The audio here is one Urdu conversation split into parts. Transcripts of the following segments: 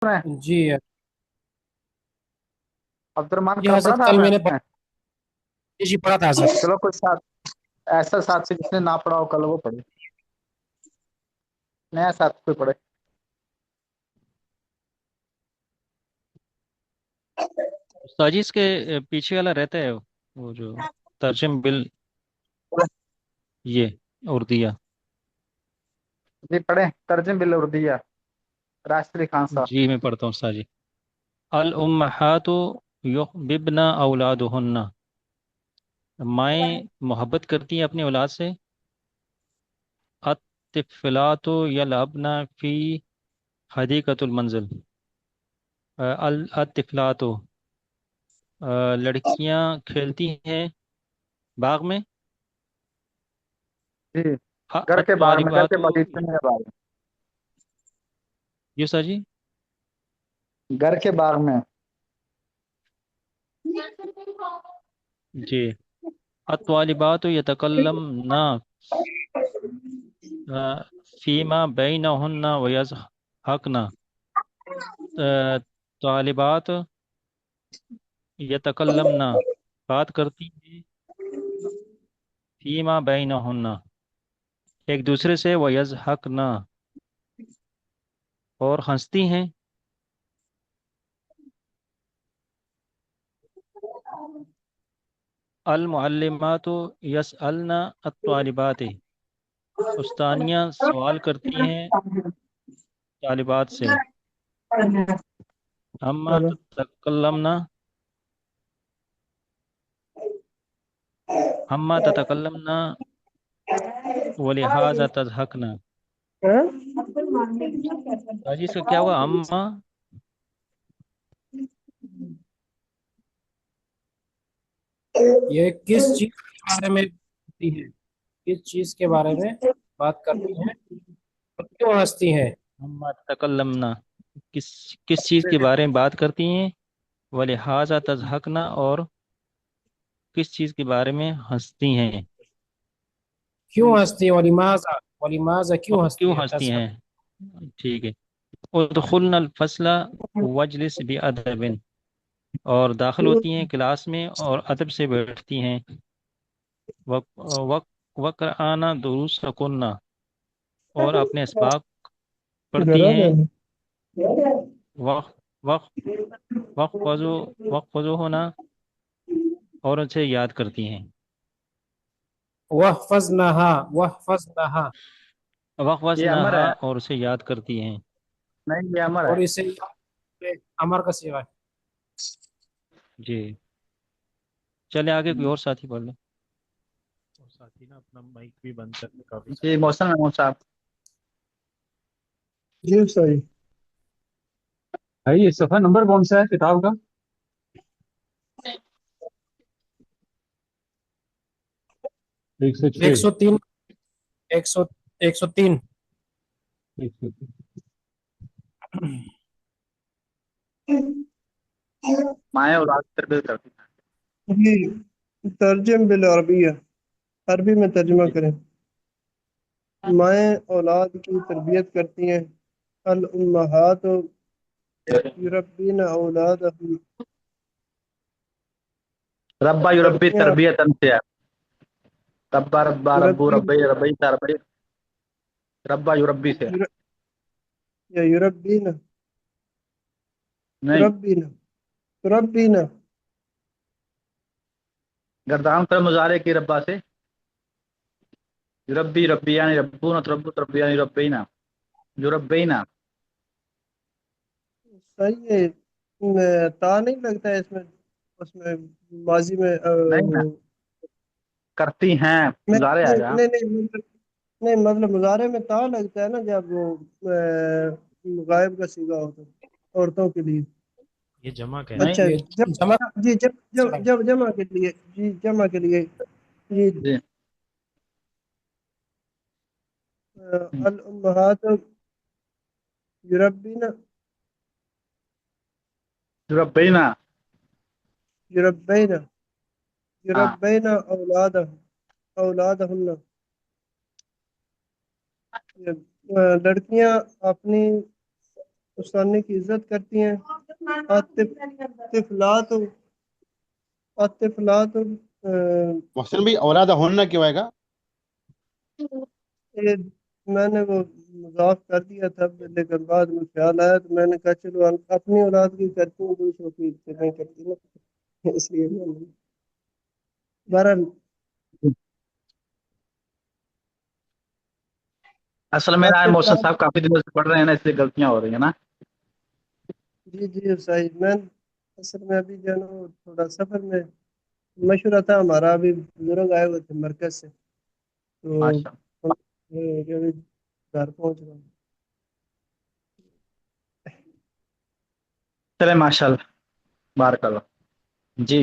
میں جی عبد الرحمان جی کل پڑھا حضرت، تھا آپ کل میں نے نے؟ جی پڑھا تھا حضرت۔ چلو کوئی ساتھ ایسا ساتھی جس نے نہ پڑھا ہو کل وہ پڑھے، نیا ساتھ کوئی پڑھے۔ استاد جی اس کے پیچھے والا رہتا ہے وہ جو ترجم بل یہ اردیہ۔ جی پڑھے ترجم بالاردیہ، راشٹری خان صاحب۔ جی میں پڑھتا ہوں استاد جی۔ الامہات یحببن اولادہن، مائیں محبت کرتی ہیں اپنی اولاد سے۔ الطفلات یلعبن فی حدیقۃ المنزل، الطفلات لڑکیاں کھیلتی ہیں باغ میں۔ جی گھر کے باغ میں، گھر الطالبات، کے باغیچے میں، باغ جی استاد جی۔ گھر کے باغ میں۔ جی الطالبات یتکلمن فیما بینہن ویضحکن، طالبات یتکلمن بات کرتی ہیں، فیما بینہن ایک دوسرے سے، ویضحکن اور ہنستی ہیں۔ المعلمات یسألن الطالبات، استانیہ سوال کرتی ہیں طالبات سے۔ اما تتکلمنا، اما تتکلمنا ولہذا تضحکنا۔ جی اس کا کیا ہوا؟ اما یہ کس چیز کے بارے میں ہوتی ہے؟ کس چیز کے بارے میں بات کرتی ہیں اور کیوں ہنستی ہیں؟ اما تتکلمنا کس چیز کے بارے میں بات کرتی ہیں، ولہذا تضحکنا اور کس چیز کے بارے میں ہنستی ہیں، کیوں ہنستی ہیں؟ ولیمازا کیوں اور کیوں ہنستی ہے؟ ہنستی ہیں۔ ٹھیک ہے۔ ادخلنا الفصل واجلس بادب، اور داخل ہوتی ہیں کلاس میں اور ادب سے بیٹھتی ہیں۔ وقرآن دروسکن، اور اپنے اسباق پڑھتی ہیں۔ وقفضو ہونا، اور اسے یاد کرتی ہیں۔ وحفظنہا یہ امر وقفزنہا ہے، اور اسے یاد کرتی ہیں۔ نہیں یہ امر اور ہے۔ اسے امر کا صیغہ ہے۔ جی چلے آگے، کوئی اور ساتھی پڑھ لیں۔ اور ساتھی نا اپنا مائک بھی بند کرتے کافی جی سارے۔ محسن محمود صاحب۔ جی صحیح بھائی، یہ صفحہ نمبر کون سا ہے کتاب کا؟ 106۔ 103 103 مائیں اولاد تربیت کرتی جی ترجم بالعربیہ، عربی میں ترجمہ کریں۔ مائیں اولاد کی تربیت کرتی ہیں۔ الامہات ہیں۔ یربین اولادہم، ربا یربی لڑکیاں تربیت سے ہے، ربا ربا ربو یربین ربی ربی تربی، ربا یربی سے ہے۔ یا یربین نہیں، تربین تربین گردان پر مظاہرے کی ربا سے، یربی ربی یعنی ربونا تربو تربی یعنی ربینا یربینا۔ صحیح ہے۔ تا نہیں لگتا ہے اس میں ماضی میں نہیں نا، کرتی ہیں مظاہرے آئے گا۔ نہیں مطلب مظاہرے میں تا لگتا ہے نا جب وہ غائب کا صیغہ ہوتا ہے عورتوں کے لیے۔ یہ جمع کا ہے نا؟ اچھا یہ جب جمع جی جب جمع کے لیے، جی جمع کے لیے، جی جی الامہات یربین یربینا، یربین ہاں یربین اولادہن، لڑکیاں اپنی استانے کی عزت کرتی ہیں الطفلات الطفلات محسن بھائی اولاد ہن کیوں آئے گا؟ یہ میں نے وہ مضاف کر دیا تھا لیکن بعد میں خیال آیا تو میں نے کہا چلو اپنی اولاد کی کرتی ہوں دوسروں کی تو نہیں کرتی نا اس لیے میں نے بہرحال اصل میں نا محسن صاحب کافی دنوں سے پڑھ رہے ہیں نا، اس لیے غلطیاں ہو رہی ہیں نا. جی جی صحیح میں اصل میں ابھی جو ہے نا وہ تھوڑا سفر میں مشورہ تھا ہمارا، ابھی بزرگ آئے ہوئے تھے مرکز سے تو ماشاء ابھی گھر پہنچ رہا ہوں. چلے ماشاء اللہ، بارک اللہ. جی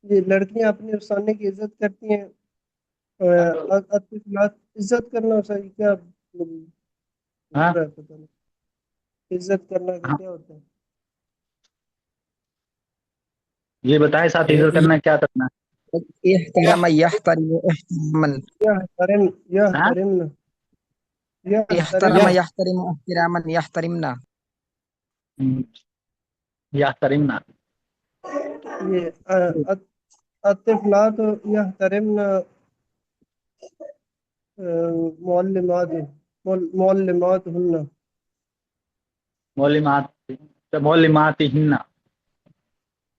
جی لڑکیاں اپنے افسانے کی عزت کرتی ہیں. عزت کرنا صحیح کیا ہاں پتہ نہیں عزت کرنا کا ہاں، کیا ہوتا ہے؟ یہ بتائیں ساتھ عزت کرنا کیا کرنا احترم يحترم احتراما یا ہے؟ ہاں احترمنا یا احترم احترمنا يحترم احتراما يحترمنا یا کریم نا. یہ الطفلات یحترمنا معلمات معلمات ہن معلومات معلومات ہن.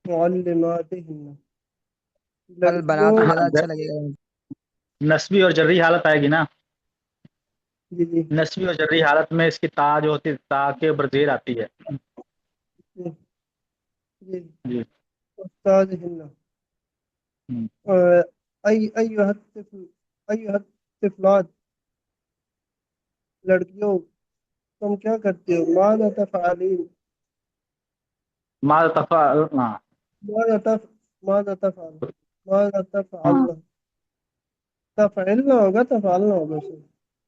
معلمات ہن البنات لڑکیوں زیادہ اچھا لگے گا. نسبی اور جرری حالت آئے گی نا. جی جی نسبی اور جرری حالت میں اس کی تا جو ہوتی ہے تا کے اوپر زیر آتی ہے. جی جی جی استاد ہن ایھا الطفلات لڑکیوں تم کیا کرتے ہو؟ ماذا تفعلین ماذا تفعلنا. ماذا تفعلنا تفعلنا ہوگا تفعلنا ہوگا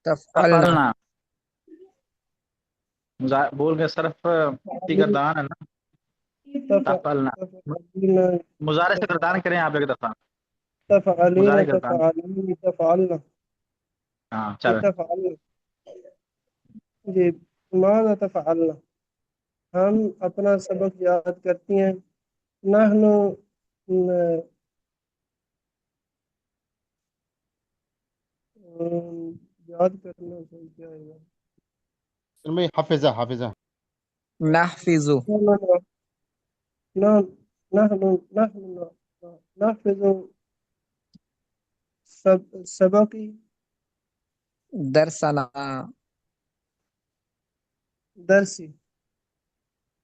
تفعلنا تفعلنا بول کے صرف گردان ہے نا. تفعلنا تفعلنا مضارع سے گردان کریں آپ ایک دفعہ. تفعلین مضارع گردان. تفعلین تفعلنا ہاں چل. تفعلنا جی ماذا تفعلنا ہم اپنا سبق یاد کرتی ہیں. نحن یاد کرنا صحیح کیا ہے محسن بھائی حافظہ حافظہ نحفظ نحن نحن نحفظ سبقی درسنا درسی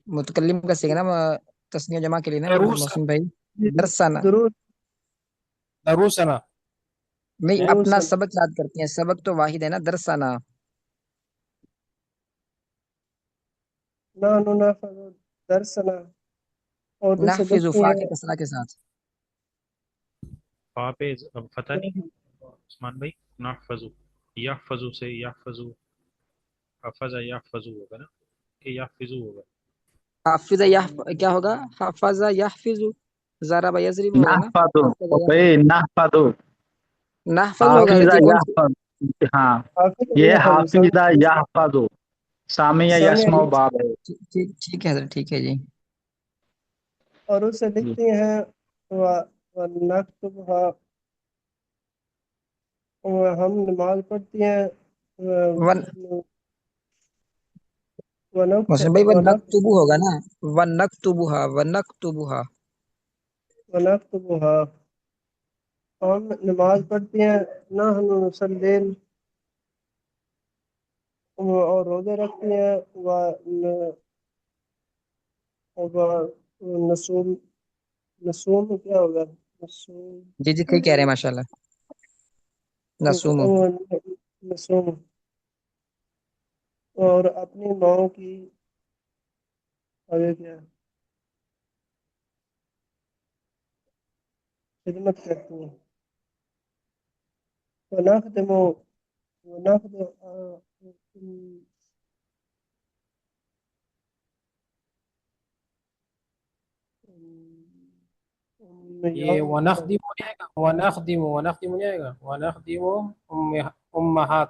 متکلم کا سیکھنا تسنیہ جمع کے لیے نا دروس محسن بھائی. درسنا دروس دروسنا نہیں ہے؟ اپنا دروسنا سبق یاد کرتی ہیں. سبق تو واحد ہے نا. درسنا نحن نحفظ درسنا اور اسے نحفظ لکھتی فا ہیں کے کسرہ کے ساتھ. وہاں پہ فتح نہیں عثمان بھائی. نحفظ یحفظ سے یحفظ حفظ یحفظ ہوگا نا کہ یحفظ ہوگا. حافظ کیا ہوگا؟ حفظ یحفظ ضرب یضرب ہوگا نا. نحفظ حفظ بھائی نحفظ نحفظ ہوگا حافظ جی. کون سی؟ یحفظ. ہاں حافظ یہ یحفظ حافظ یحفظ سامع سامع یسمع باب ہے. ٹھیک ہے حضرت ٹھیک ہے جی. اور اسے جی. لکھتی ہیں ونکتبها ہم نماز پڑھتی ہیں ون محسن بھائی ونکتبو ہوگا نا. ونکتبوها ونکتبها ہم نماز پڑھتی ہیں. نحن نصلی اور روزے رکھتی ہیں. نصوم نصوم کیا ہوگا؟ نصوم جی جی ٹھیک کہہ رہے ہیں ماشاء اللہ. نصوم نصوم اور اپنی ماؤں کی آگے کیا ہے؟ خدمت کرتی ہیں. ونخدم یہ ونخدم نہیں آئے گا. ونخدم نہیں آئے گا. ونخدم امہات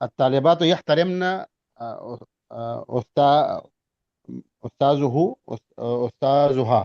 الطالبات يحترمن أستا- أستاذها